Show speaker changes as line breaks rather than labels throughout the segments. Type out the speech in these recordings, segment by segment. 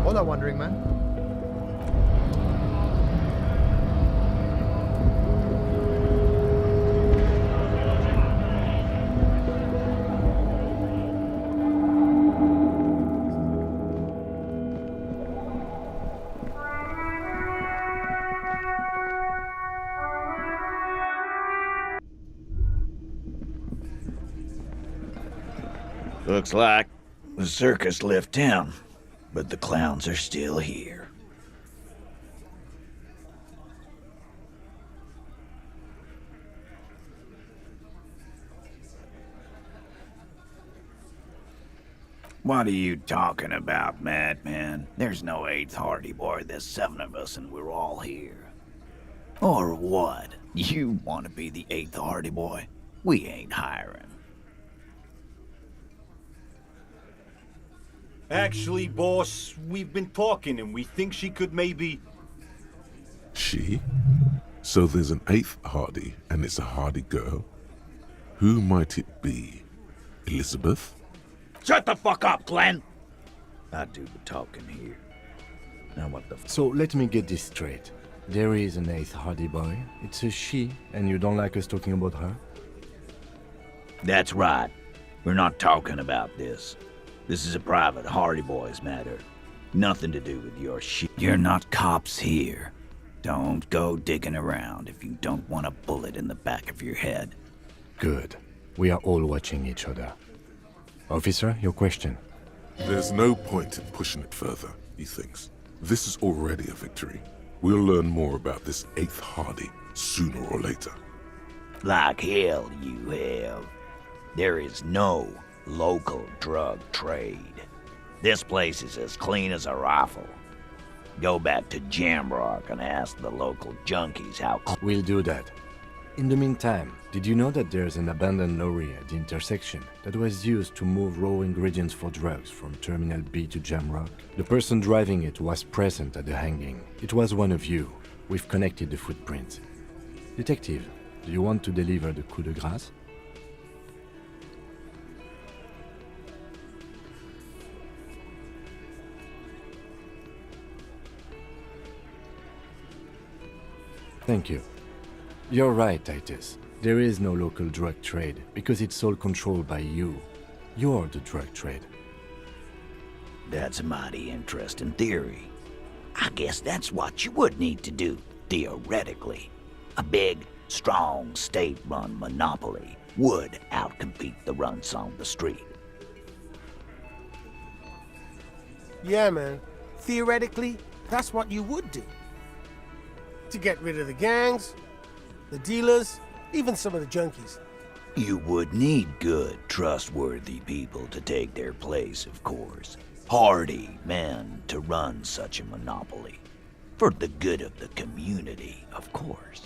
Hola, wandering man.
Looks like the circus left town, but the clowns are still here. What are you talking about, madman? There's no 8th Hardy Boy, there's 7 of us and we're all here. Or what? You want to be the 8th Hardy Boy? We ain't hiring.
Actually, boss, we've been talking and we think she could maybe...
She? So there's an 8th Hardy, and it's a Hardy girl? Who might it be? Elizabeth?
Shut the fuck up, Glenn! I do the talking here. Now what the f—
So let me get this straight. There is an 8th Hardy Boy. It's a she, and you don't like us talking about her?
That's right. We're not talking about this. This is a private Hardy Boys matter. Nothing to do with your shit. You're not cops here. Don't go digging around if you don't want a bullet in the back of your head.
Good. We are all watching each other. Officer, your question.
There's no point in pushing it further, he thinks. This is already a victory. We'll learn more about this 8th Hardy sooner or later.
Like hell you have. There is no local drug trade. This place is as clean as a rifle. Go back to Jamrock and ask the local junkies how
We'll do that. In the meantime, did you know that there's an abandoned lorry at the intersection that was used to move raw ingredients for drugs from Terminal B to Jamrock? The person driving it was present at the hanging. It was one of you. We've connected the footprints. Detective, do you want to deliver the coup de grâce? Thank you. You're right, Titus. There is no local drug trade because it's all controlled by you. You're the drug trade.
That's a mighty interesting theory. I guess that's what you would need to do, theoretically. A big, strong, state-run monopoly would outcompete the runts on the street.
Yeah, man. Theoretically, that's what you would do. To get rid of the gangs, the dealers, even some of the junkies.
You would need good, trustworthy people to take their place, of course. Hardy men to run such a monopoly. For the good of the community, of course.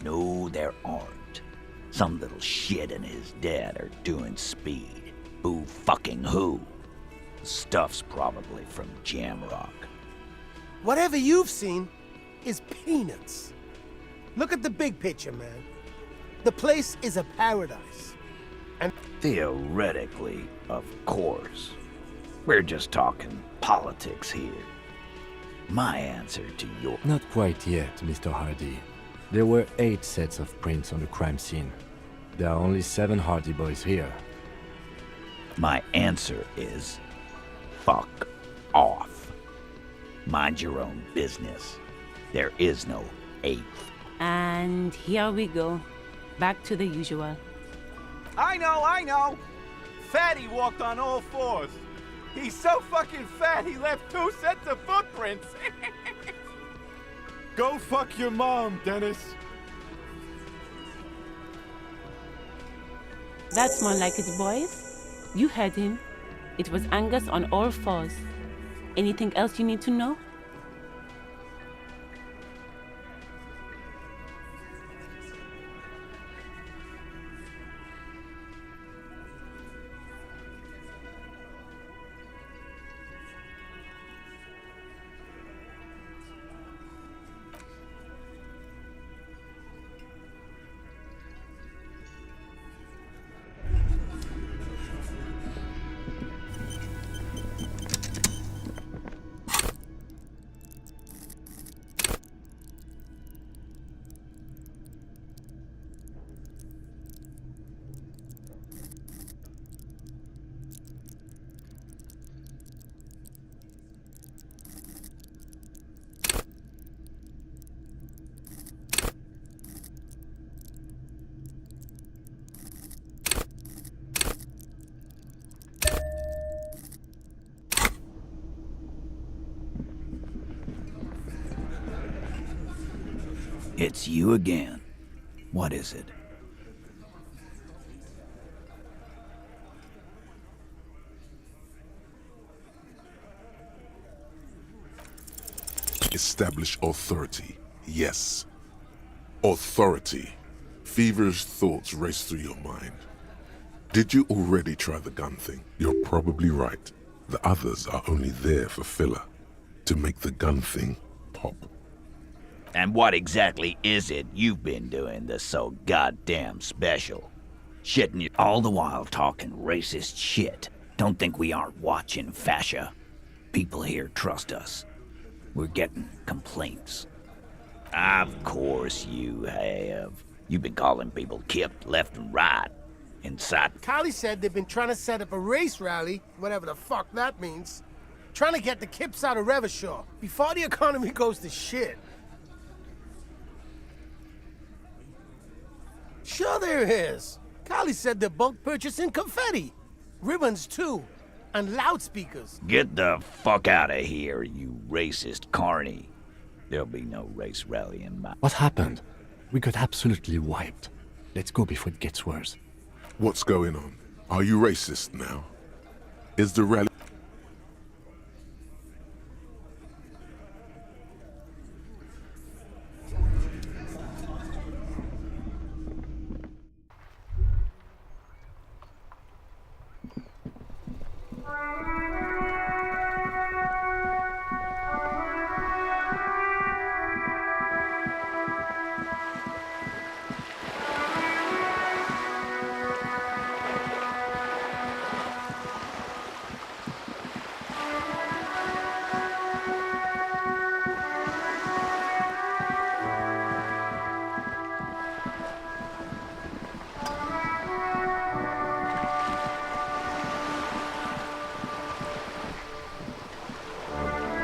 No, there aren't. Some little shit and his dad are doing speed. Who fucking who? The stuff's probably from Jamrock.
Whatever you've seen is peanuts. Look at the big picture, man. The place is a paradise. And
Theoretically, of course. We're just talking politics here. My answer to your—
Not quite yet, Mr. Hardy. There were 8 sets of prints on the crime scene. There are only 7 Hardy Boys here.
My answer is fuck off. Mind your own business. There is no 8th.
And here we go. Back to the usual.
I know! Fatty walked on all 4s. He's so fucking fat he left 2 sets of footprints. Go fuck your mom, Dennis.
That's more like it, boys. You heard him. It was Angus on all fours. Anything else you need to know?
It's you again. What is it?
Establish authority. Yes. Authority. Feverish thoughts race through your mind. Did you already try the gun thing? You're probably right. The others are only there for filler. To make the gun thing pop.
And what exactly is it you've been doing that's so goddamn special? Shitting you all the while talking racist shit. Don't think we aren't watching, fascia. People here trust us. We're getting complaints. Of course you have. You've been calling people kipped left and right. Inside.
Callie said they've been trying to set up a race rally, whatever the fuck that means. Trying to get the kips out of Revershaw before the economy goes to shit. Sure there is. Callie said they're bulk purchasing confetti. Ribbons too. And loudspeakers.
Get the fuck out of here, you racist carny. There'll be no race rally in my...
What happened? We got absolutely wiped. Let's go before it gets worse.
What's going on? Are you racist now? Is the rally...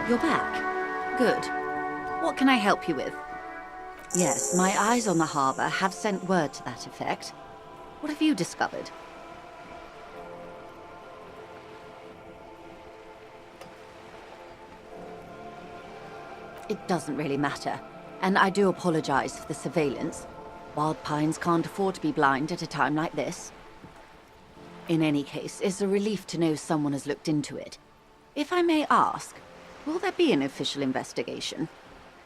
You're back. Good. What can I help you with? Yes, my eyes on the harbour have sent word to that effect. What have you discovered? It doesn't really matter, and I do apologize for the surveillance. Wild Pines can't afford to be blind at a time like this. In any case, it's a relief to know someone has looked into it. If I may ask, will there be an official investigation?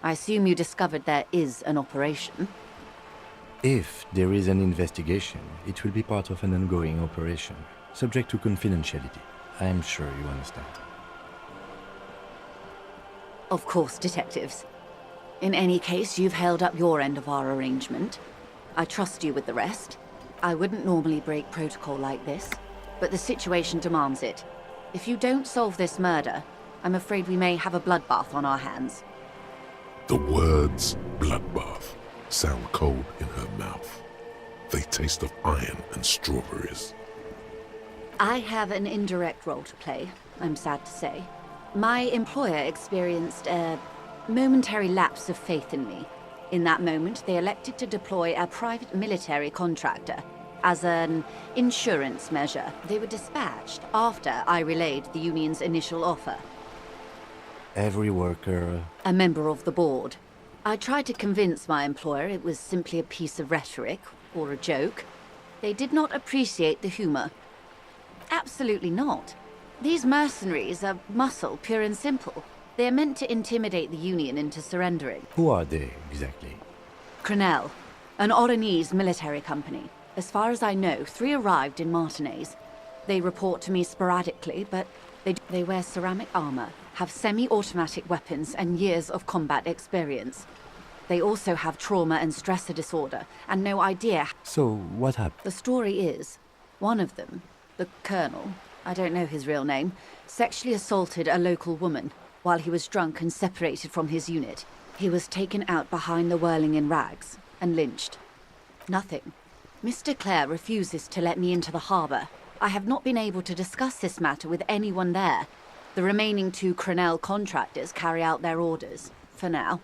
I assume you discovered there is an operation.
If there is an investigation, it will be part of an ongoing operation, subject to confidentiality. I am sure you understand.
Of course, detectives. In any case, you've held up your end of our arrangement. I trust you with the rest. I wouldn't normally break protocol like this, but the situation demands it. If you don't solve this murder, I'm afraid we may have a bloodbath on our hands.
The words bloodbath sound cold in her mouth. They taste of iron and strawberries.
I have an indirect role to play, I'm sad to say. My employer experienced a momentary lapse of faith in me. In that moment, they elected to deploy a private military contractor as an insurance measure. They were dispatched after I relayed the union's initial offer.
Every worker...
A member of the board. I tried to convince my employer it was simply a piece of rhetoric, or a joke. They did not appreciate the humor. Absolutely not. These mercenaries are muscle, pure and simple. They are meant to intimidate the Union into surrendering.
Who are they, exactly?
Crenel, an Oranese military company. As far as I know, 3 arrived in Martinez. They report to me sporadically, but they wear ceramic armor, have semi-automatic weapons, and years of combat experience. They also have trauma and stressor disorder, and no idea.
So, what happened?
The story is, one of them, the colonel, I don't know his real name, sexually assaulted a local woman while he was drunk and separated from his unit. He was taken out behind the whirling in rags and lynched. Nothing. Mr. Clare refuses to let me into the harbour. I have not been able to discuss this matter with anyone there. The remaining 2 Crenel contractors carry out their orders, for now.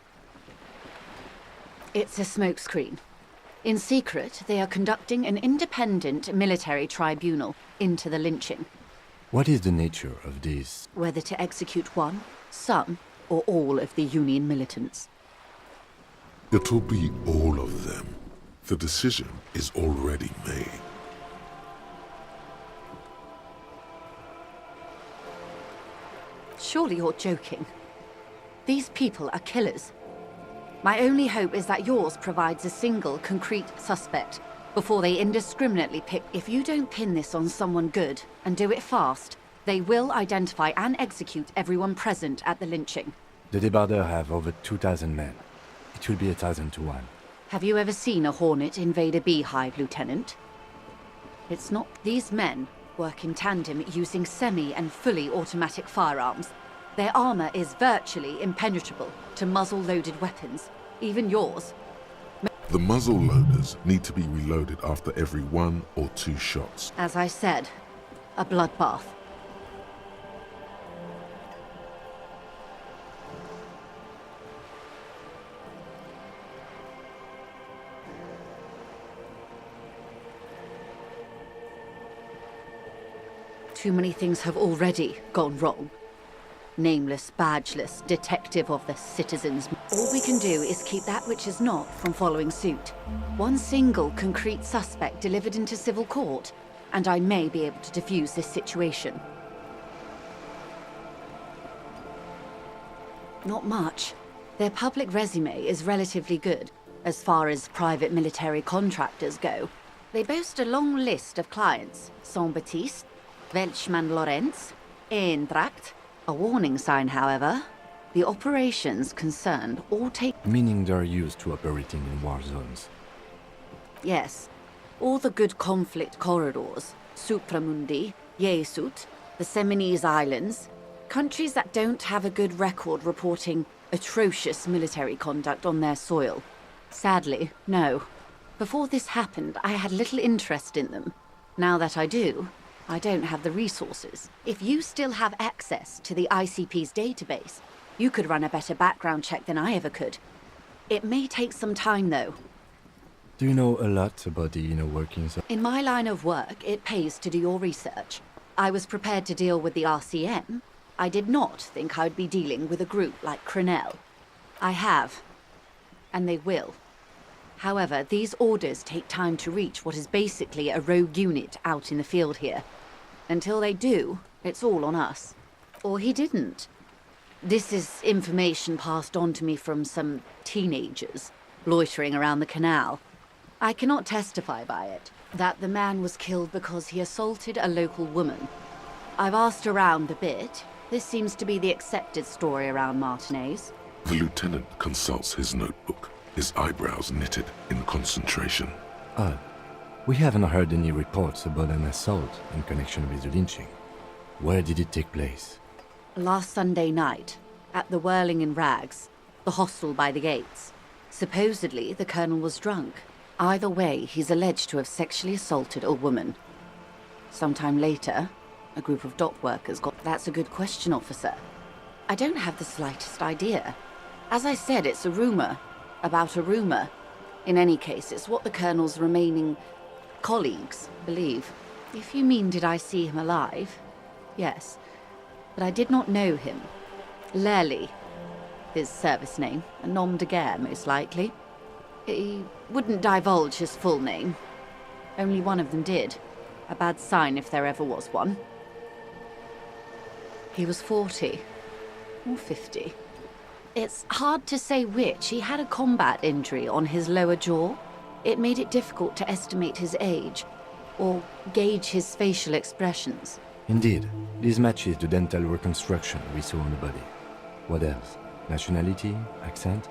It's a smokescreen. In secret, they are conducting an independent military tribunal into the lynching.
What is the nature of this?
Whether to execute one, some, or all of the Union militants.
It'll be all of them. The decision is already made.
Surely you're joking. These people are killers. My only hope is that yours provides a single, concrete suspect before they indiscriminately pick. If you don't pin this on someone good, and do it fast, they will identify and execute everyone present at the lynching.
The débardeurs have over 2,000 men. It will be 1,000 to 1.
Have you ever seen a Hornet invade a beehive, Lieutenant? It's not. These men work in tandem using semi and fully automatic firearms. Their armor is virtually impenetrable to muzzle-loaded weapons, even yours.
The muzzle loaders need to be reloaded after every 1 or 2 shots.
As I said, a bloodbath. Too many things have already gone wrong. Nameless, badgeless, detective of the citizens. All we can do is keep that which is not from following suit. One single concrete suspect delivered into civil court, and I may be able to defuse this situation. Not much. Their public resume is relatively good, as far as private military contractors go. They boast a long list of clients. Saint-Baptiste, Welchman Lorenz, Eintracht. A warning sign, however. The operations concerned all take...
Meaning they're used to operating in war zones.
Yes. All the good conflict corridors. Supramundi, Yesut, the Seminese Islands. Countries that don't have a good record reporting atrocious military conduct on their soil. Sadly, no. Before this happened, I had little interest in them. Now that I do, I don't have the resources. If you still have access to the ICP's database, you could run a better background check than I ever could. It may take some time, though.
Do you know a lot about the inner workings of...
In my line of work, it pays to do your research. I was prepared to deal with the RCM. I did not think I'd be dealing with a group like Crenel. I have. And they will. However, these orders take time to reach what is basically a rogue unit out in the field here. Until they do, it's all on us. Or he didn't. This is information passed on to me from some teenagers loitering around the canal. I cannot testify by it that the man was killed because he assaulted a local woman. I've asked around a bit. This seems to be the accepted story around Martinez.
The lieutenant consults his notebook, his eyebrows knitted in concentration.
Odd. We haven't heard any reports about an assault in connection with the lynching. Where did it take place?
Last Sunday night, at the Whirling in Rags, the hostel by the gates. Supposedly, the colonel was drunk. Either way, he's alleged to have sexually assaulted a woman. Sometime later, a group of dock workers got... That's a good question, officer. I don't have the slightest idea. As I said, it's a rumor. About a rumor. In any case, it's what the colonel's remaining colleagues believe. If you mean did I see him alive, yes. But I did not know him. Lely, his service name, a nom de guerre, most likely. He wouldn't divulge his full name. Only one of them did. A bad sign if there ever was one. He was 40 or 50. It's hard to say which. He had a combat injury on his lower jaw. It made it difficult to estimate his age or gauge his facial expressions.
Indeed, this matches the dental reconstruction we saw on the body. What else? Nationality? Accent?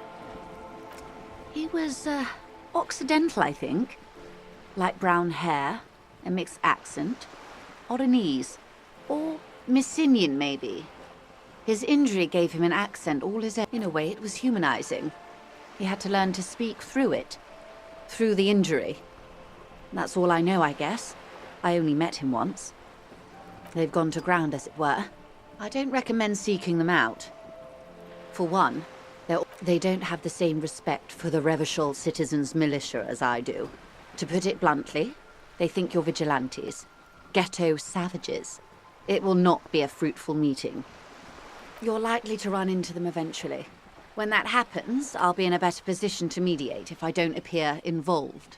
He was, Occidental, I think. Light brown hair, a mixed accent, Oranese, or Messinian, maybe. His injury gave him an accent all his own. In a way, it was humanizing. He had to learn to speak through it, through the injury. That's all I know, I guess. I only met him once. They've gone to ground, as it were. I don't recommend seeking them out. For one, they don't have the same respect for the Revachol citizens' militia as I do. To put it bluntly, they think you're vigilantes, ghetto savages. It will not be a fruitful meeting. You're likely to run into them eventually. When that happens, I'll be in a better position to mediate if I don't appear involved.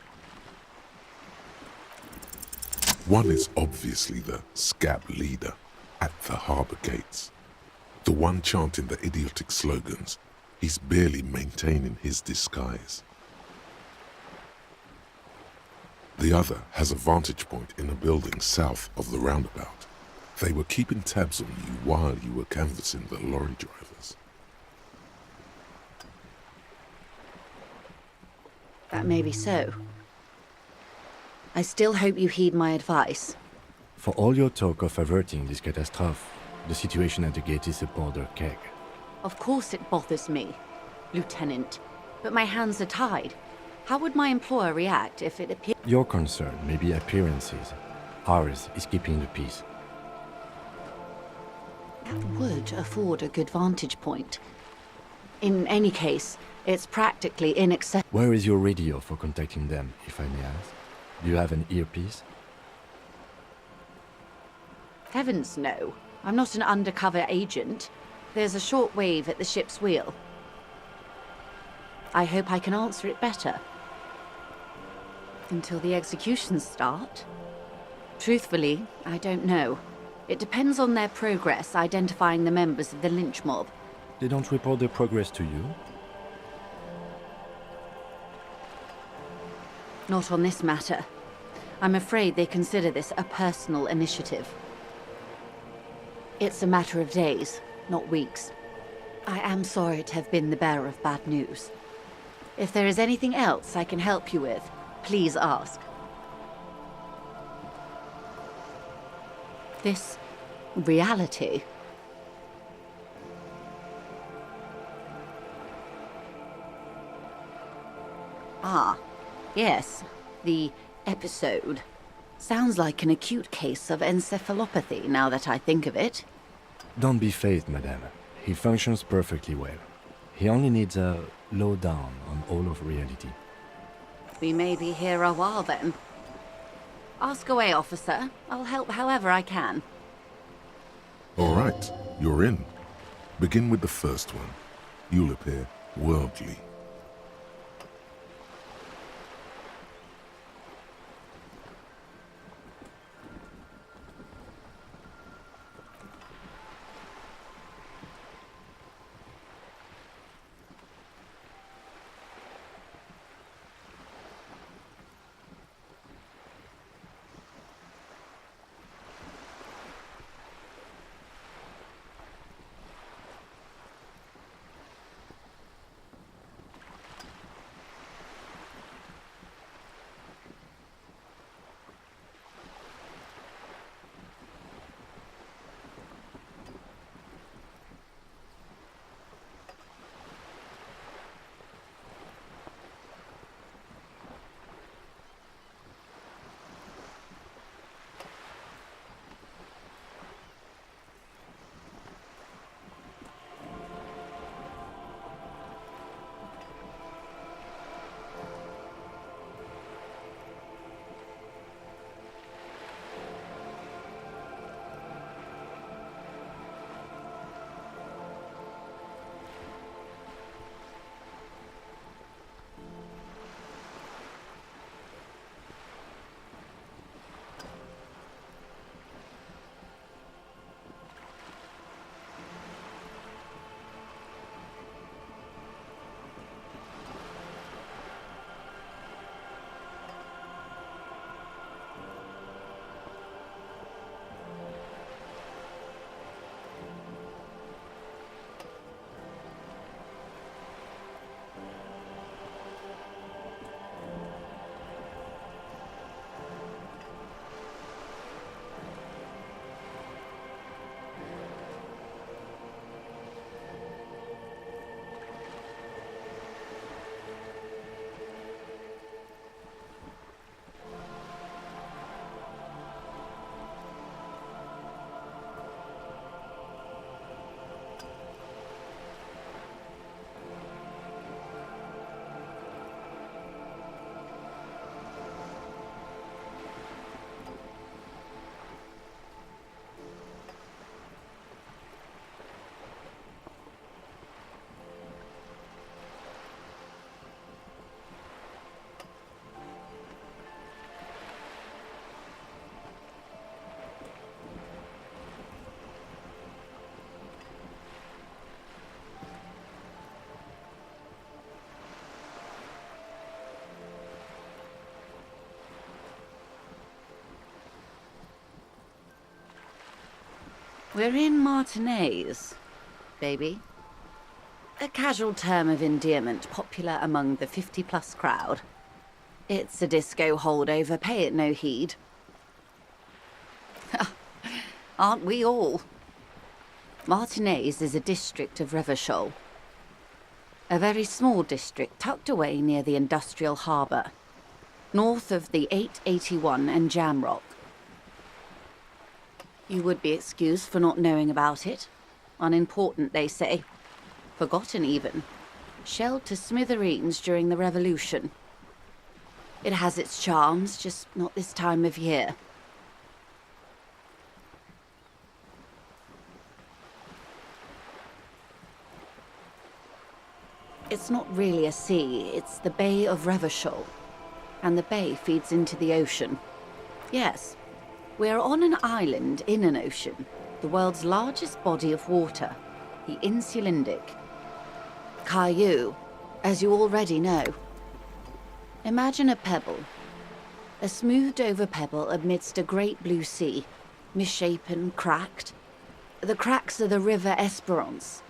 One is obviously the scab leader at the harbor gates. The one chanting the idiotic slogans. He's barely maintaining his disguise. The other has a vantage point in a building south of the roundabout. They were keeping tabs on you while you were canvassing the lorry drivers.
That may be so. I still hope you heed my advice.
For all your talk of averting this catastrophe, the situation at the gate is a border keg.
Of course it bothers me, Lieutenant. But my hands are tied. How would my employer react if it appeared?
Your concern may be appearances. Ours is keeping the peace.
That would afford a good vantage point. In any case, it's practically inaccessible.
Where is your radio for contacting them, if I may ask? Do you have an earpiece?
Heavens, no. I'm not an undercover agent. There's a short wave at the ship's wheel. I hope I can answer it better. Until the executions start? Truthfully, I don't know. It depends on their progress identifying the members of the lynch mob.
They don't report their progress to you?
Not on this matter. I'm afraid they consider this a personal initiative. It's a matter of days, not weeks. I am sorry to have been the bearer of bad news. If there is anything else I can help you with, please ask. This reality. Ah, yes, the episode. Sounds like an acute case of encephalopathy, now that I think of it.
Don't be phased, madame. He functions perfectly well. He only needs a lowdown on all of reality.
We may be here a while then. Ask away, officer. I'll help however I can.
All right, you're in. Begin with the first one. You'll appear worldly.
We're in Martinez, baby. A casual term of endearment popular among the 50-plus crowd. It's a disco holdover, pay it no heed. Aren't we all? Martinez is a district of Revachol. A very small district tucked away near the industrial harbour, north of the 881 and Jamrock. You would be excused for not knowing about it. Unimportant, they say. Forgotten, even. Shelled to smithereens during the Revolution. It has its charms, just not this time of year. It's not really a sea, it's the Bay of Revachol. And the bay feeds into the ocean. Yes, we're on an island in an ocean, the world's largest body of water, the Insulindic. Caillou, as you already know. Imagine a pebble. A smoothed-over pebble amidst a great blue sea, misshapen, cracked. The cracks are the River Esperance.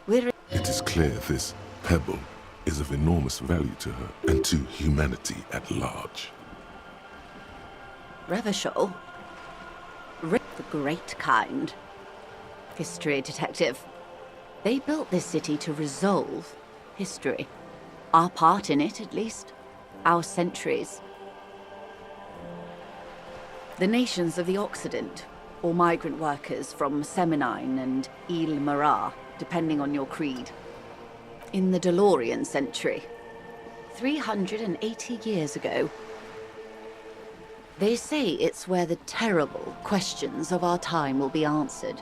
It is clear this pebble is of enormous value to her and to humanity at large.
Revachol? The great kind. History detective. They built this city to resolve history. Our part in it, at least. Our centuries. The nations of the Occident, or migrant workers from Seminine and Ile Marat, depending on your creed. In the DeLorean century, 380 years ago. They say it's where the terrible questions of our time will be answered.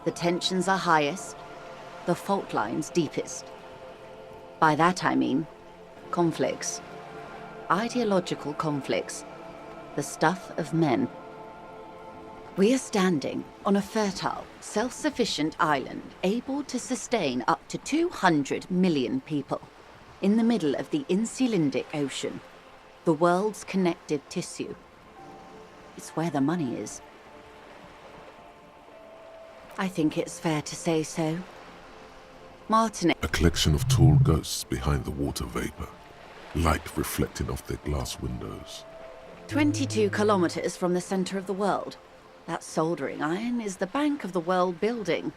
The tensions are highest, the fault lines deepest. By that I mean conflicts. Ideological conflicts. The stuff of men. We are standing on a fertile, self-sufficient island able to sustain up to 200 million people in the middle of the Insulindic Ocean, the world's connective tissue. It's where the money is. I think it's fair to say so. Martin.
A collection of tall ghosts behind the water vapor, light reflecting off their glass windows.
22 kilometers from the center of the world. That soldering iron is the bank of the world building.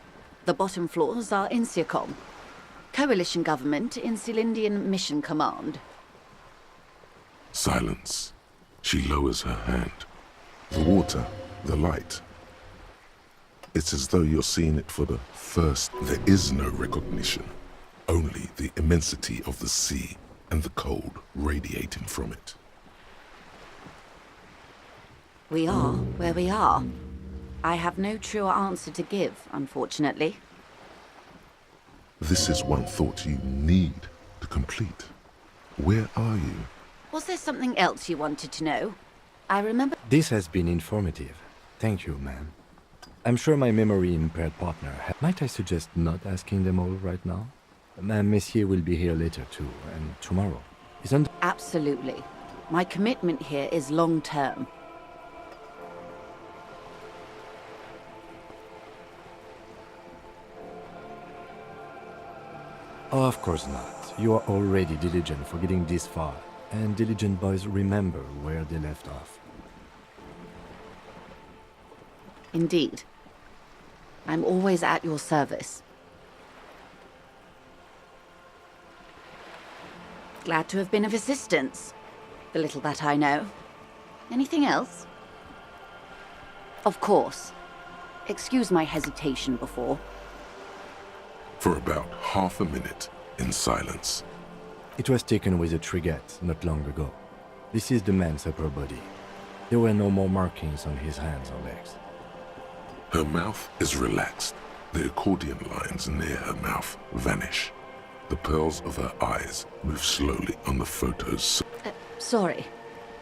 The bottom floors are Insiacom. Coalition government, Insulindian Mission Command.
Silence. She lowers her hand. The water, the light. It's as though you're seeing it for the first. There is no recognition. Only the immensity of the sea and the cold radiating from it.
We are where we are. I have no truer answer to give, unfortunately.
This is one thought you need to complete. Where are you?
Was there something else you wanted to know? I remember...
This has been informative. Thank you, ma'am. I'm sure my memory-impaired partner... Might I suggest not asking them all right now? Ma'am, Messier will be here later too, and tomorrow. Isn't...
Absolutely. My commitment here is long-term.
Oh, of course not. You are already diligent for getting this far, and diligent boys remember where they left off.
Indeed. I'm always at your service. Glad to have been of assistance. The little that I know. Anything else? Of course. Excuse my hesitation before.
For about half a minute, in silence.
It was taken with a trigette not long ago. This is the man's upper body. There were no more markings on his hands or legs.
Her mouth is relaxed. The accordion lines near her mouth vanish. The pearls of her eyes move slowly on the photos.
Sorry.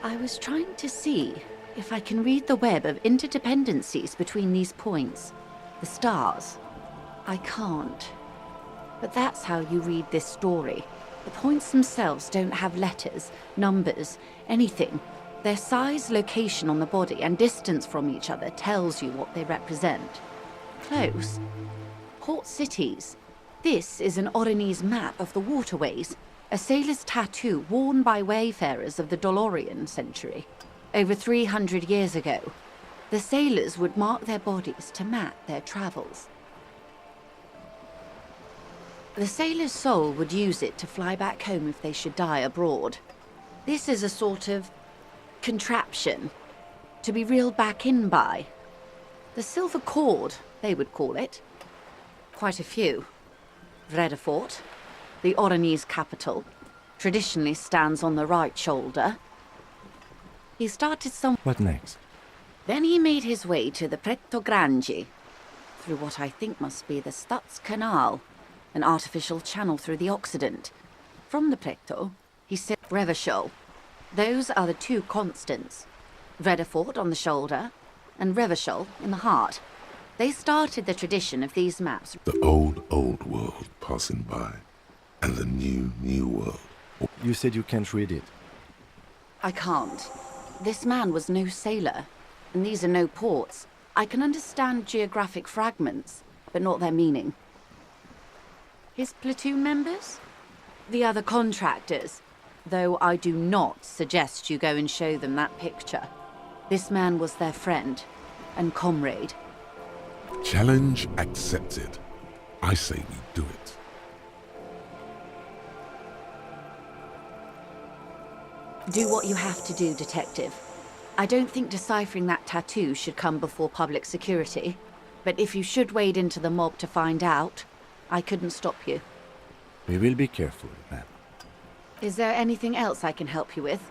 I was trying to see if I can read the web of interdependencies between these points. The stars. I can't. But that's how you read this story. The points themselves don't have letters, numbers, anything. Their size, location on the body, and distance from each other tells you what they represent. Close. Port cities. This is an Oronese map of the waterways, a sailor's tattoo worn by wayfarers of the Dolorian century. Over 300 years ago, the sailors would mark their bodies to map their travels. The sailor's soul would use it to fly back home if they should die abroad. This is a sort of contraption to be reeled back in by. The silver cord, they would call it. Quite a few. Vredefort, the Oronese capital, traditionally stands on the right shoulder. He started
What next?
Then he made his way to the Pretto Grande, through what I think must be the Stutz Canal, an artificial channel through the Occident. From the Pretto, he said Revachol. Those are the two constants. Vredefort on the shoulder, and Revachol in the heart. They started the tradition of these maps.
The old world passing by, and the new world.
You said you can't read it.
I can't. This man was no sailor, and these are no ports. I can understand geographic fragments, but not their meaning. His platoon members? The other contractors, though I do not suggest you go and show them that picture. This man was their friend and comrade.
Challenge accepted. I say we do it.
Do what you have to do, Detective. I don't think deciphering that tattoo should come before public security, but if you should wade into the mob to find out, I couldn't stop you.
We will be careful, ma'am.
Is there anything else I can help you with?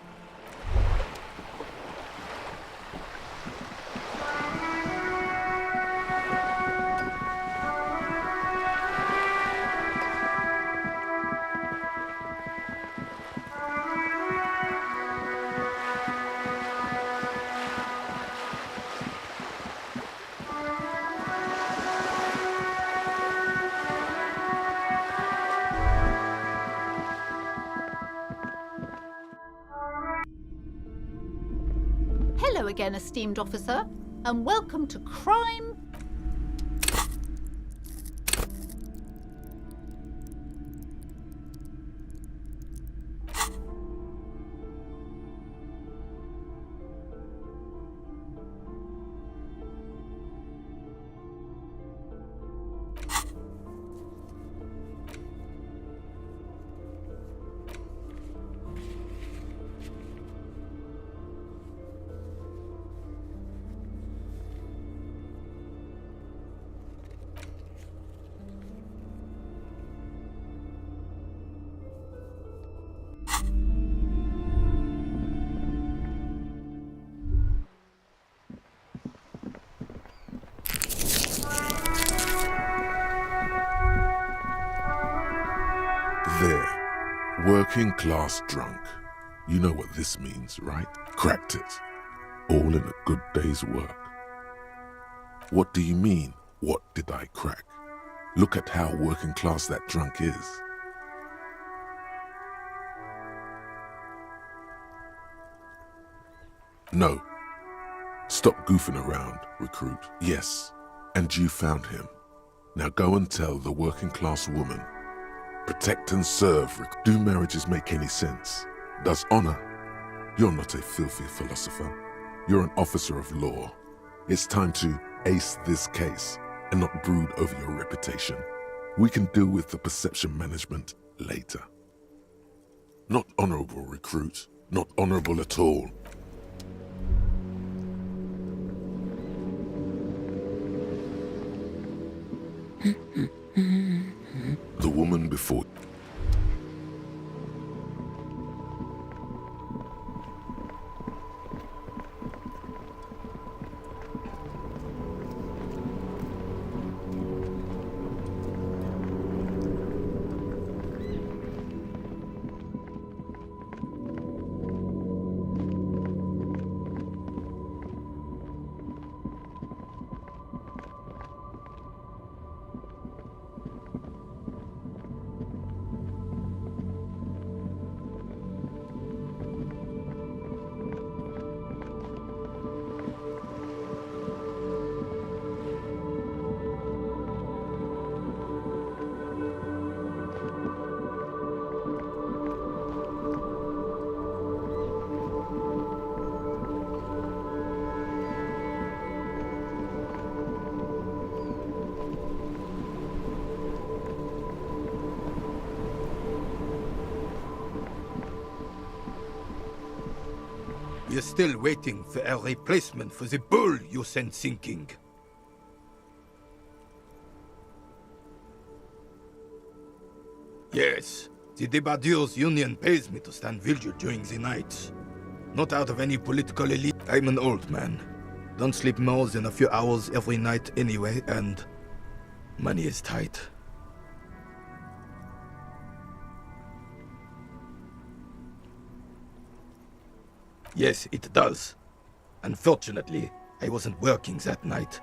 Hello again, esteemed officer, and welcome to Crime.
There. Working class drunk. You know what this means, right? Cracked it. All in a good day's work. What do you mean, what did I crack? Look at how working class that drunk is. No. Stop goofing around, recruit. Yes, and you found him. Now go and tell the working class woman. Protect and serve. Do marriages make any sense? Does honor? You're not a filthy philosopher. You're an officer of law. It's time to ace this case and not brood over your reputation. We can deal with the perception management later. Not honorable, recruit. Not honorable at all. The woman before.
you're still waiting for a replacement for the bull you sent sinking. Yes, the Debardeurs Union pays me to stand vigil during the nights. Not out of any political elite. I'm an old man. Don't sleep more than a few hours every night anyway, and money is tight. Yes, it does. Unfortunately, I wasn't working that night.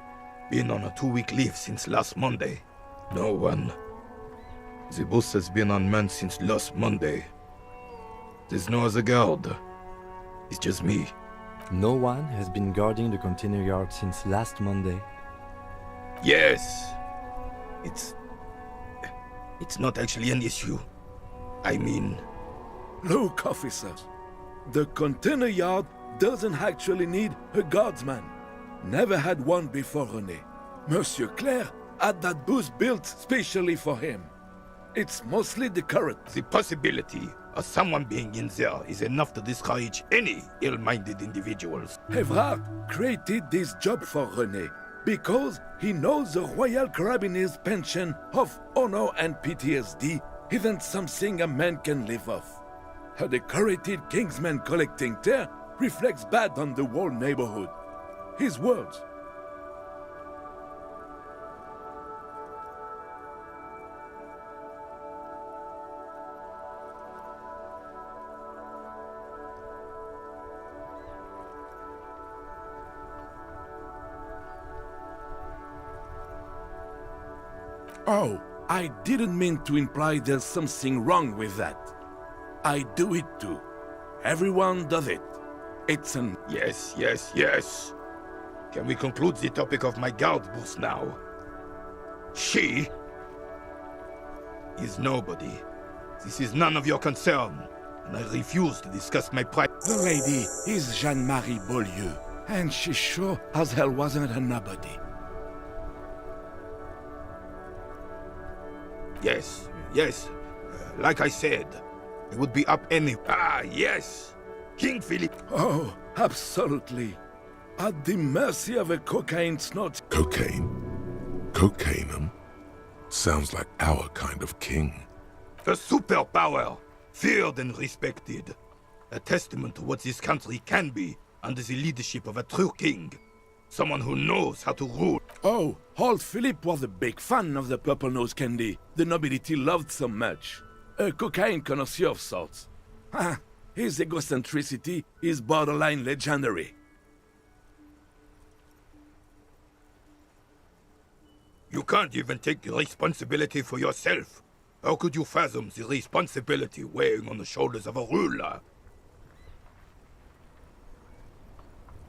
Been on a 2-week leave since last Monday. No one. The bus has been unmanned since last Monday. There's no other guard. It's just me.
No one has been guarding the container yard since last Monday.
Yes. It's not actually an issue. I mean...
Look, officers. The container yard doesn't actually need a guardsman. Never had one before René. Monsieur Claire had that booth built specially for him. It's mostly decorate.
The possibility of someone being in there is enough to discourage any ill-minded individuals.
Evrard created this job for René because he knows the Royal Carabiniers' pension of honor and PTSD isn't something a man can live off. A decorated Kingsman collecting tear reflects bad on the whole neighborhood. His words. Oh, I didn't mean to imply there's something wrong with that. I do it too. Everyone does it. It's an...
Yes, yes, yes. Can we conclude the topic of my guard booth now? She is nobody. This is none of your concern, and I refuse to discuss my pride.
The lady is Jeanne-Marie Beaulieu, and she sure as hell wasn't a nobody.
Yes, yes. Like I said, it would be up any... Ah, yes! King Philip...
Oh, absolutely. At the mercy of a cocaine snort.
Cocaine? Cocainum? Sounds like our kind of king.
A superpower, feared and respected. A testament to what this country can be under the leadership of a true king. Someone who knows how to rule.
Oh, old Philip was a big fan of the purple nose candy the nobility loved so much. A cocaine connoisseur of sorts. His egocentricity is borderline legendary.
You can't even take responsibility for yourself. How could you fathom the responsibility weighing on the shoulders of a ruler?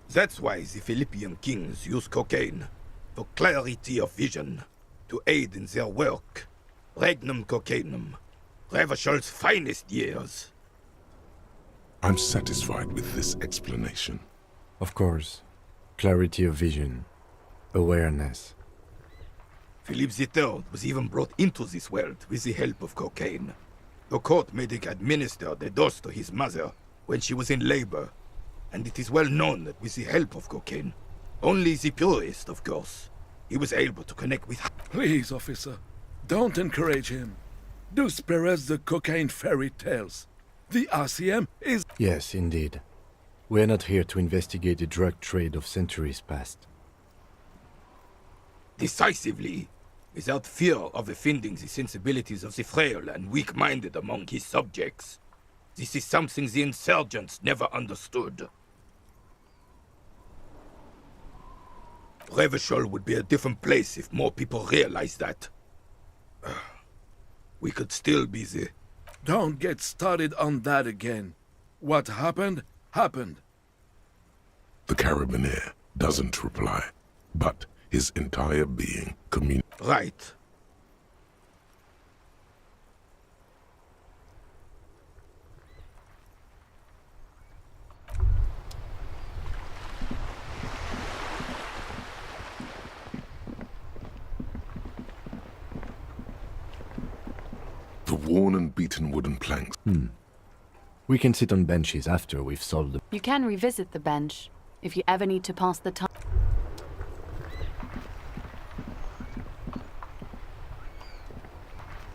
That's why the Philippian kings use cocaine, for clarity of vision, to aid in their work. Regnum cocainum, Revershol's finest years.
I'm satisfied with this explanation.
Of course. Clarity of vision. Awareness.
Philip III was even brought into this world with the help of cocaine. The court made him administer the dose to his mother when she was in labor, and it is well known that with the help of cocaine, only the purest, of course, he was able to connect with...
Please, officer, don't encourage him. Do spare us the cocaine fairy tales. The RCM is...
Yes, indeed. We're not here to investigate the drug trade of centuries past.
Decisively, without fear of offending the sensibilities of the frail and weak-minded among his subjects. This is something the insurgents never understood. Revachol would be a different place if more people realized that. We could still be the...
Don't get started on that again. What happened, happened.
The Carabinier doesn't reply, but his entire being
Right.
The worn and beaten wooden planks.
We can sit on benches after we've solved the...
You can revisit the bench if you ever need to pass the time.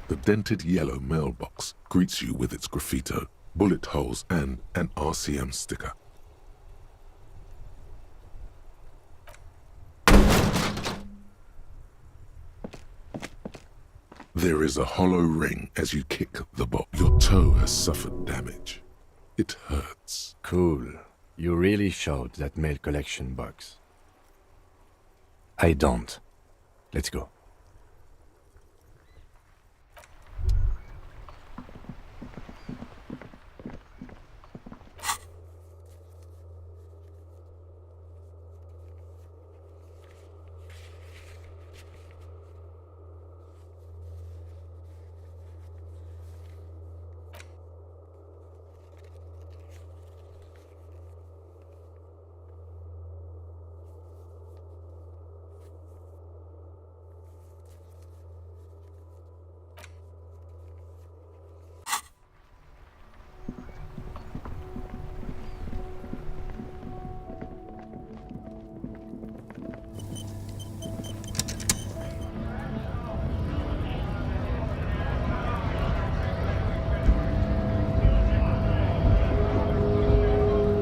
The dented yellow mailbox greets you with its graffito, bullet holes, and an RCM sticker. There is a hollow ring as you kick the box. Your toe has suffered damage. It hurts.
Cool. You really showed that mail collection box. I don't. Let's go.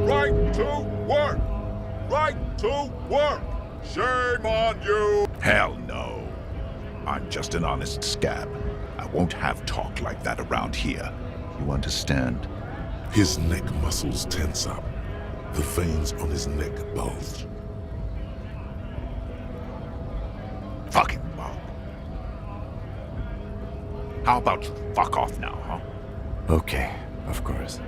Right to work! Right to work! Shame on you!
Hell no. I'm just an honest scab. I won't have talk like that around here. You understand?
His neck muscles tense up. The veins on his neck bulge.
Fucking Bob. How about you fuck off now, huh?
Okay, of course.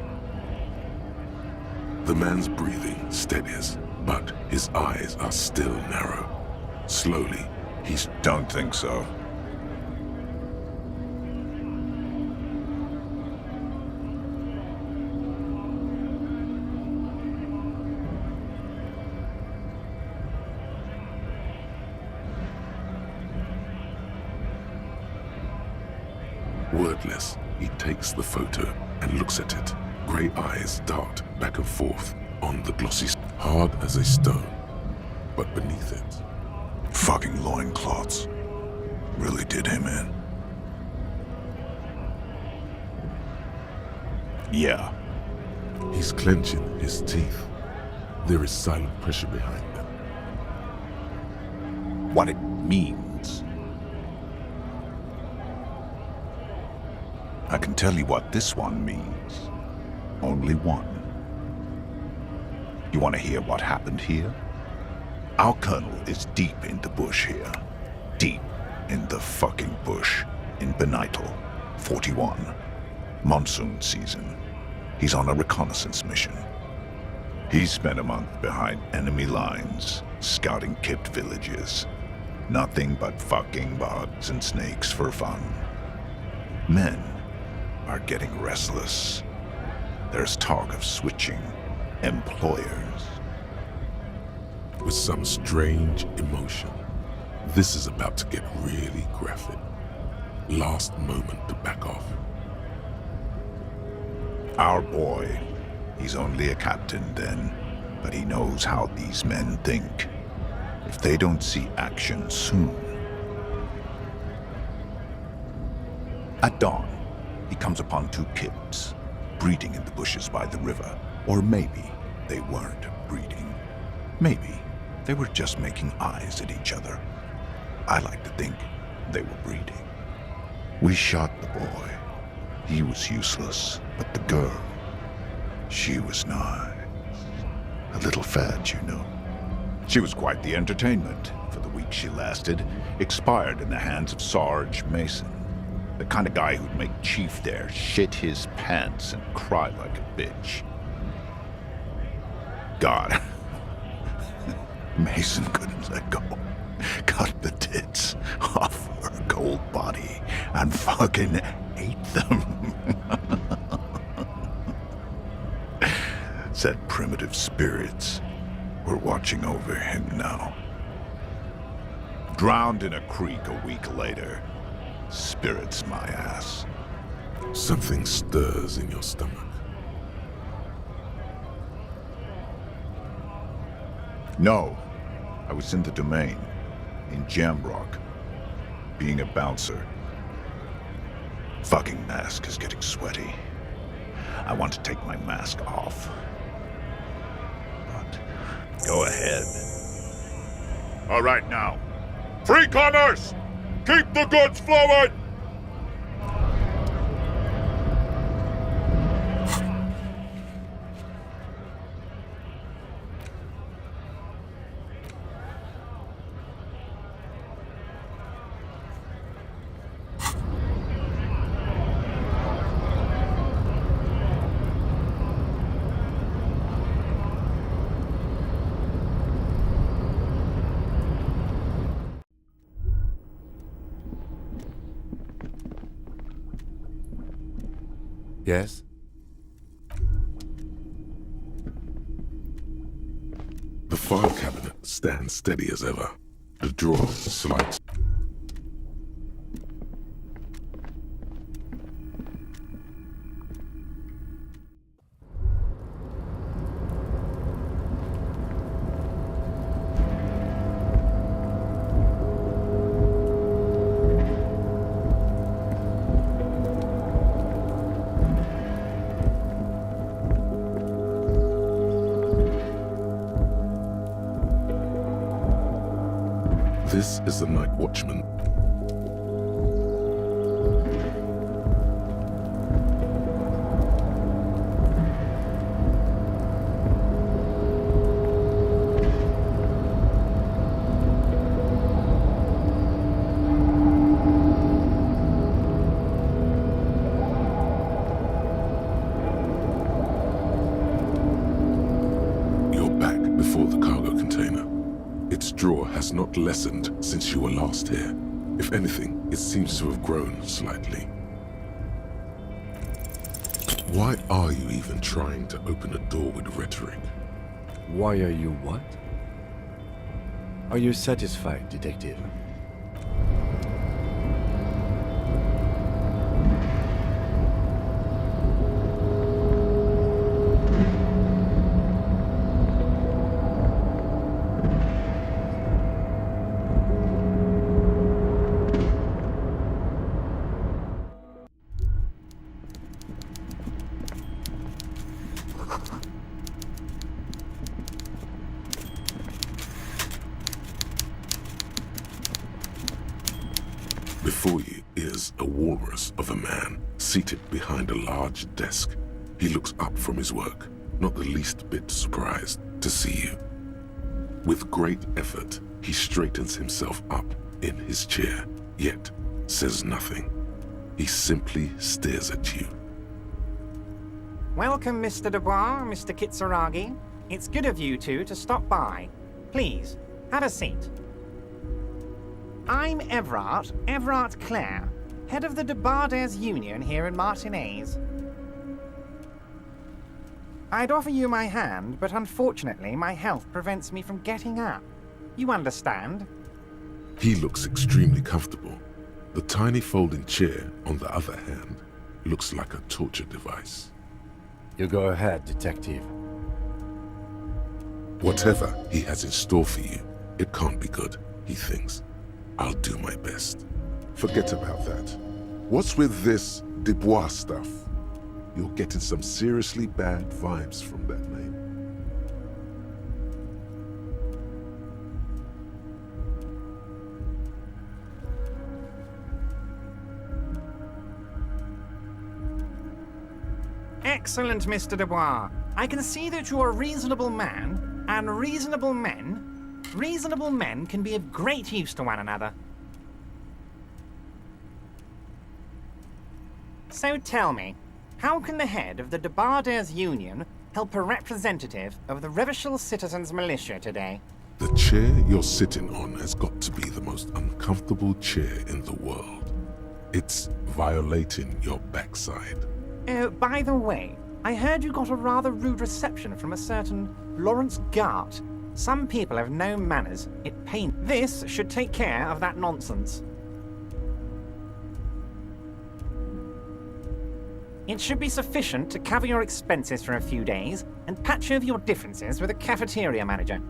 The man's breathing steadies, but his eyes are still narrow. Slowly, he's...
Don't think so.
Wordless, he takes the photo and looks at it. Grey eyes dart back and forth on the glossy, hard as a stone, but beneath it.
Fucking loincloths. Really did him in. Yeah.
He's clenching his teeth. There is silent pressure behind them.
What it means. I can tell you what this one means. Only one. You want to hear what happened here? Our colonel is deep in the bush here. Deep in the fucking bush in Benital, 41. Monsoon season. He's on a reconnaissance mission. He spent a month behind enemy lines, scouting kept villages. Nothing but fucking bugs and snakes for fun. Men are getting restless. There's talk of switching employers.
With some strange emotion, this is about to get really graphic. Last moment to back off.
Our boy, he's only a captain then, but he knows how these men think. If they don't see action soon. At dawn, he comes upon two kids, breeding in the bushes by the river. Or maybe they weren't breeding. Maybe they were just making eyes at each other. I like to think they were breeding. We shot the boy. He was useless, but the girl, she was nice. A little fat, you know. She was quite the entertainment for the week she lasted. Expired in the hands of Sarge Mason. The kind of guy who'd make Chief there shit his pants and cry like a bitch. God. Mason couldn't let go. Cut the tits off her cold body and fucking ate them. Said primitive spirits were watching over him now. Drowned in a creek a week later. Spirits my ass.
Something stirs in your stomach.
No. I was in the domain, in Jamrock, being a bouncer. Fucking mask is getting sweaty. I want to take my mask off. But go ahead.
All right now. Free commerce! Keep the goods flowing!
Yes?
The file cabinet stands steady as ever. The drawer slides. This is the night watchman. You're back before the cargo container. Its drawer has not lessened since you were last here. If anything, it seems to have grown slightly. Why are you even trying to open a door with rhetoric?
Why are you what? Are you satisfied, detective?
Before you is a walrus of a man seated behind a large desk. He looks up from his work, not the least bit surprised to see you. With great effort, he straightens himself up in his chair, yet says nothing. He simply stares at you.
Welcome, Mr. Dubois, Mr. Kitsuragi. It's good of you two to stop by. Please, have a seat. I'm Everard Clare, head of the Debarders Union here in Martinez. I'd offer you my hand, but unfortunately my health prevents me from getting up. You understand?
He looks extremely comfortable. The tiny folding chair, on the other hand, looks like a torture device.
You go ahead, detective.
Whatever he has in store for you, it can't be good, he thinks. I'll do my best. Forget about that. What's with this Dubois stuff? You're getting some seriously bad vibes from that name.
Excellent, Mr. Dubois. I can see that you're a reasonable man, and reasonable men can be of great use to one another. So tell me, how can the head of the Debarders Union help a representative of the Revachol Citizens Militia today?
The chair you're sitting on has got to be the most uncomfortable chair in the world. It's violating your backside.
Oh, by the way, I heard you got a rather rude reception from a certain Lawrence Gart. Some people have no manners. It pains. This should take care of that nonsense. It should be sufficient to cover your expenses for a few days and patch over your differences with a cafeteria manager.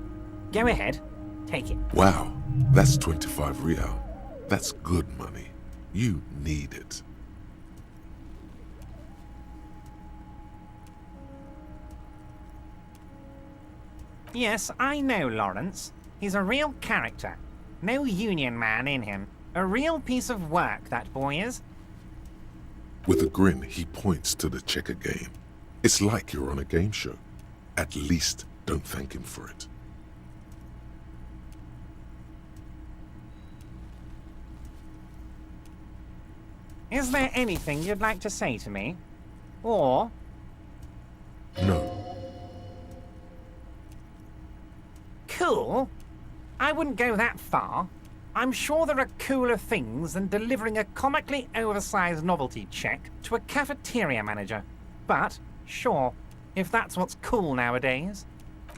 Go ahead. Take it.
Wow, that's 25 real. That's good money. You need it.
Yes, I know Lawrence. He's a real character. No union man in him. A real piece of work, that boy is.
With a grin, he points to the checker game. It's like you're on a game show. At least don't thank him for it.
Is there anything you'd like to say to me? Or...
No.
Cool? I wouldn't go that far. I'm sure there are cooler things than delivering a comically oversized novelty check to a cafeteria manager. But, sure, if that's what's cool nowadays.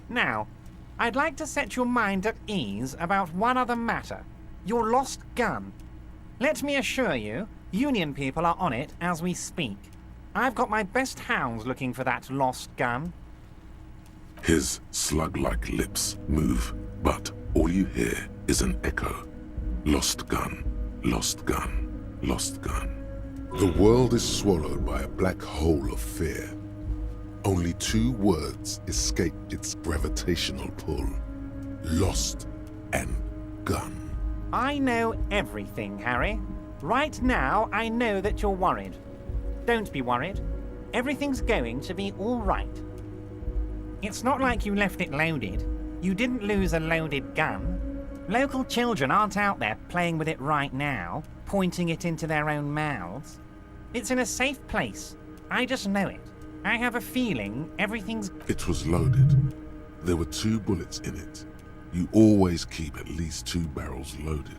Now, I'd like to set your mind at ease about one other matter. Your lost gun. Let me assure you, Union people are on it as we speak. I've got my best hounds looking for that lost gun.
His slug-like lips move, but all you hear is an echo. Lost gun, lost gun, lost gun. The world is swallowed by a black hole of fear. Only two words escape its gravitational pull. Lost and gun.
I know everything, Harry. Right now, I know that you're worried. Don't be worried. Everything's going to be all right. It's not like you left it loaded. You didn't lose a loaded gun. Local children aren't out there playing with it right now, pointing it into their own mouths. It's in a safe place. I just know it. I have a feeling everything's...
It was loaded. There were 2 bullets in it. You always keep at least 2 barrels loaded.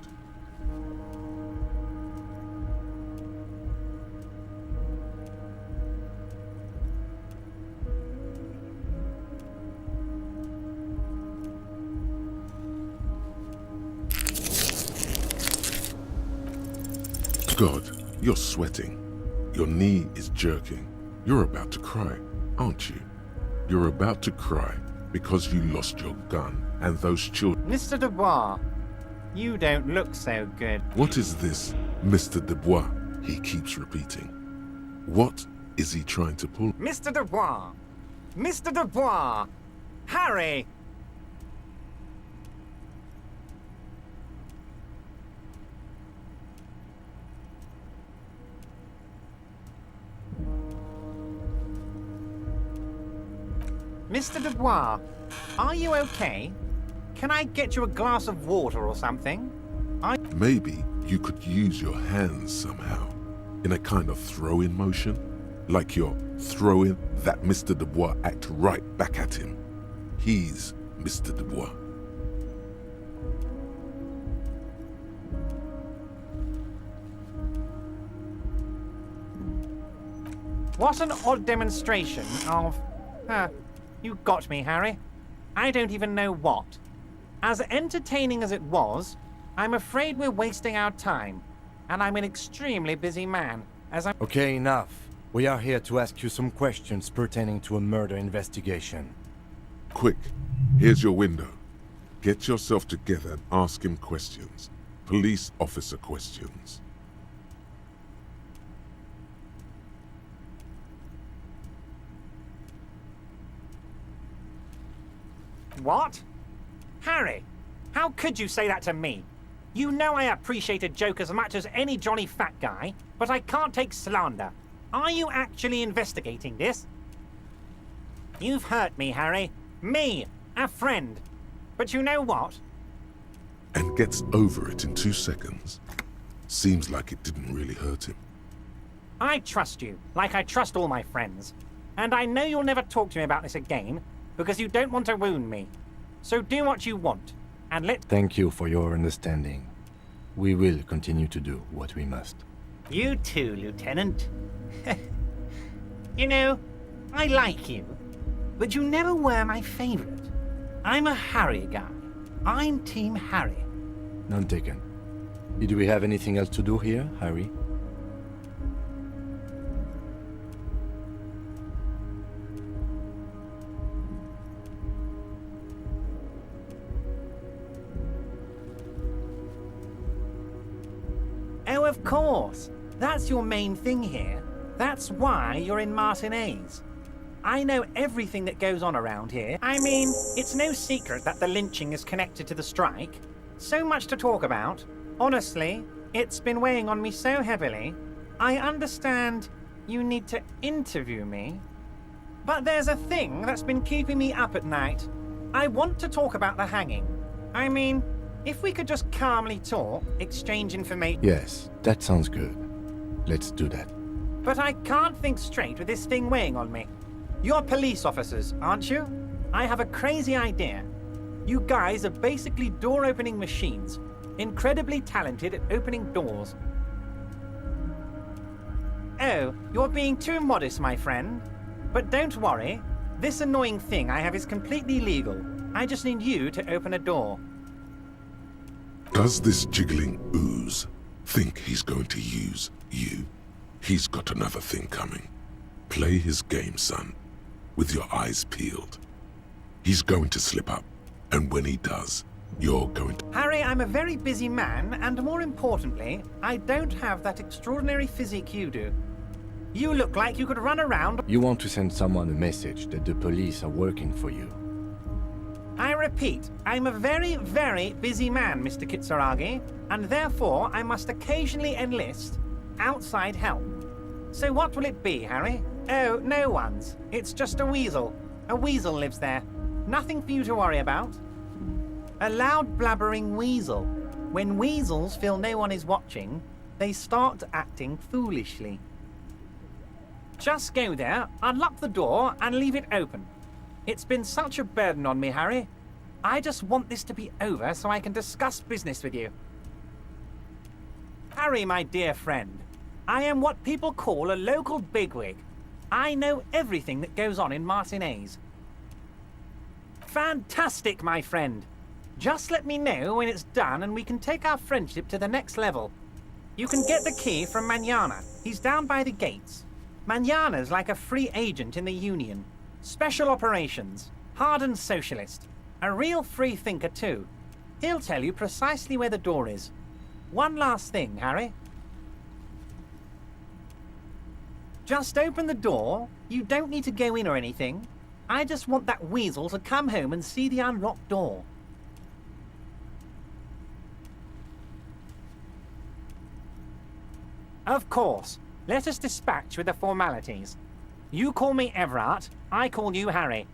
God, you're sweating. Your knee is jerking. You're about to cry, aren't you? You're about to cry because you lost your gun and those children.
Mr. Dubois, you don't look so good.
What is this, Mr. Dubois? He keeps repeating. What is he trying to pull?
Mr. Dubois! Mr. Dubois! Harry! Mr. Dubois, are you okay? Can I get you a glass of water or something?
Maybe you could use your hands somehow, in a kind of throw-in motion, like you're throwing that Mr. Dubois act right back at him. He's Mr. Dubois.
What an odd demonstration of... you got me, Harry. I don't even know what. As entertaining as it was, I'm afraid we're wasting our time. And I'm an extremely busy man, as I'm...
Okay, enough. We are here to ask you some questions pertaining to a murder investigation.
Quick, here's your window. Get yourself together and ask him questions. Police officer questions.
What? Harry, how could you say that to me? You know I appreciate a joke as much as any jolly fat guy, but I can't take slander. Are you actually investigating this? You've hurt me, Harry. Me, a friend. But you know what?
And gets over it in 2 seconds. Seems like it didn't really hurt him.
I trust you, like I trust all my friends. And I know you'll never talk to me about this again, because you don't want to wound me. So do what you want, and let...
Thank you for your understanding. We will continue to do what we must.
You too, Lieutenant. You know, I like you, but you never were my favorite. I'm a Harry guy. I'm Team Harry.
None taken. Did we have anything else to do here, Harry?
Oh, of course. That's your main thing here. That's why you're in Martinez. I know everything that goes on around here. I mean, it's no secret that the lynching is connected to the strike. So much to talk about. Honestly, it's been weighing on me so heavily. I understand you need to interview me. But there's a thing that's been keeping me up at night. I want to talk about the hanging. I mean, if we could just calmly talk, exchange information...
Yes, that sounds good. Let's do that.
But I can't think straight with this thing weighing on me. You're police officers, aren't you? I have a crazy idea. You guys are basically door-opening machines, incredibly talented at opening doors. Oh, you're being too modest, my friend. But don't worry, this annoying thing I have is completely legal. I just need you to open a door.
Does this jiggling ooze think he's going to use you? He's got another thing coming. Play his game, son, with your eyes peeled. He's going to slip up, and when he does, you're going to...
Harry, I'm a very busy man, and more importantly, I don't have that extraordinary physique you do. You look like you could run around...
You want to send someone a message that the police are working for you.
I repeat, I'm a very, very busy man, Mr. Kitsuragi, and therefore I must occasionally enlist outside help. So what will it be, Harry? Oh, no one's. It's just a weasel. A weasel lives there. Nothing for you to worry about. A loud blabbering weasel. When weasels feel no one is watching, they start acting foolishly. Just go there, unlock the door, and leave it open. It's been such a burden on me, Harry. I just want this to be over so I can discuss business with you. Harry, my dear friend, I am what people call a local bigwig. I know everything that goes on in Martinez. Fantastic, my friend. Just let me know when it's done and we can take our friendship to the next level. You can get the key from Manana. He's down by the gates. Manana's like a free agent in the Union. Special operations. Hardened socialist. A real free thinker, too. He'll tell you precisely where the door is. One last thing, Harry. Just open the door. You don't need to go in or anything. I just want that weasel to come home and see the unlocked door. Of course. Let us dispatch with the formalities. You call me Everard, I call you Harry.